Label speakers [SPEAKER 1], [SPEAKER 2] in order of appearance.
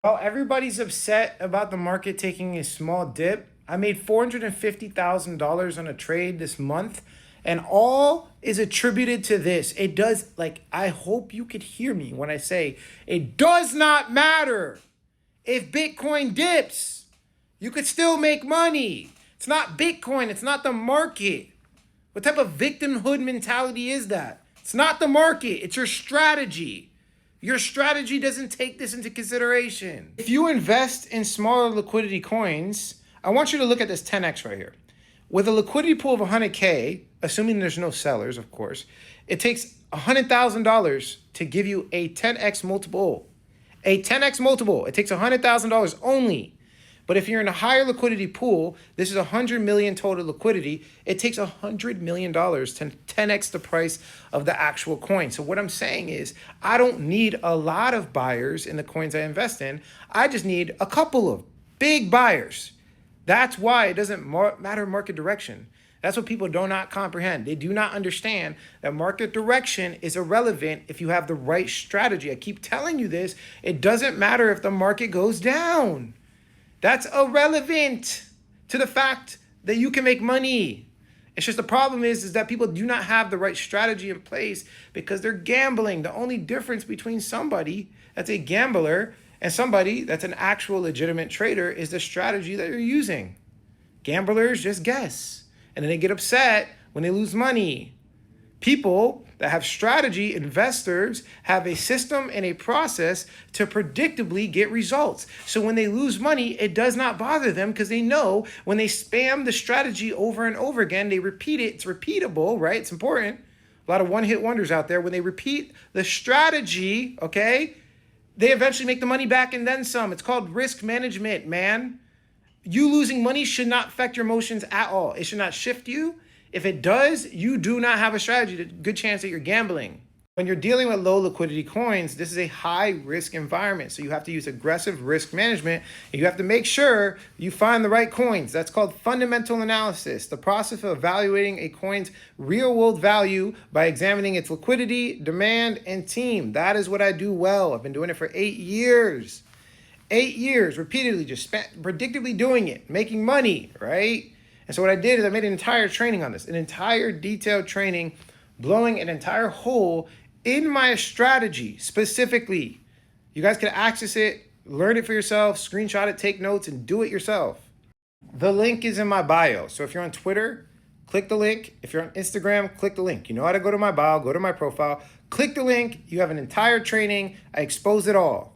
[SPEAKER 1] While everybody's upset about the market taking a small dip, I made $450,000 on a trade this month, and all is attributed to this. It does, I hope you could hear me when I say it does not matter if Bitcoin dips. You could still make money. It's not Bitcoin, it's not the market. What type of victimhood mentality is that? It's not the market, it's your strategy. Your strategy doesn't take this into consideration. If you invest in smaller liquidity coins, I want you to look at this 10x right here. With a liquidity pool of 100K, assuming there's no sellers, of course, it takes $100,000 to give you a 10x multiple. A 10x multiple, it takes $100,000 only. But if you're in a higher liquidity pool, this is 100 million total liquidity, it takes $100 million to 10x the price of the actual coin. So what I'm saying is, I don't need a lot of buyers in the coins I invest in. I just need a couple of big buyers. That's why it doesn't matter market direction. That's what people do not comprehend. They do not understand that market direction is irrelevant if you have the right strategy. I keep telling you this. It doesn't matter if the market goes down. That's irrelevant to the fact that you can make money. It's just the problem is that people do not have the right strategy in place because they're gambling. The only difference between somebody that's a gambler and somebody that's an actual legitimate trader is the strategy that you're using. Gamblers just guess, and then they get upset when they lose money. People that have strategy, investors, have a system and a process to predictably get results. So when they lose money, it does not bother them because they know when they spam the strategy over and over again, they repeat it, it's repeatable, right? It's important. A lot of one-hit wonders out there. When they repeat the strategy, okay, they eventually make the money back and then some. It's called risk management, man. You losing money should not affect your emotions at all. It should not shift you. If it does, you do not have a strategy. There's a good chance that you're gambling. When you're dealing with low liquidity coins, this is a high risk environment. So you have to use aggressive risk management. And you have to make sure you find the right coins. That's called fundamental analysis, the process of evaluating a coin's real world value by examining its liquidity, demand, and team. That is what I do well. I've been doing it for 8 years. 8 years, repeatedly, just predictably doing it, making money, right? And so what I did is I made an entire training on this, an entire detailed training, blowing an entire hole in my strategy specifically. You guys can access it, learn it for yourself, screenshot it, take notes, and do it yourself. The link is in my bio. So if you're on Twitter, click the link. If you're on Instagram, click the link. You know how to go to my bio, go to my profile, click the link. You have an entire training. I expose it all.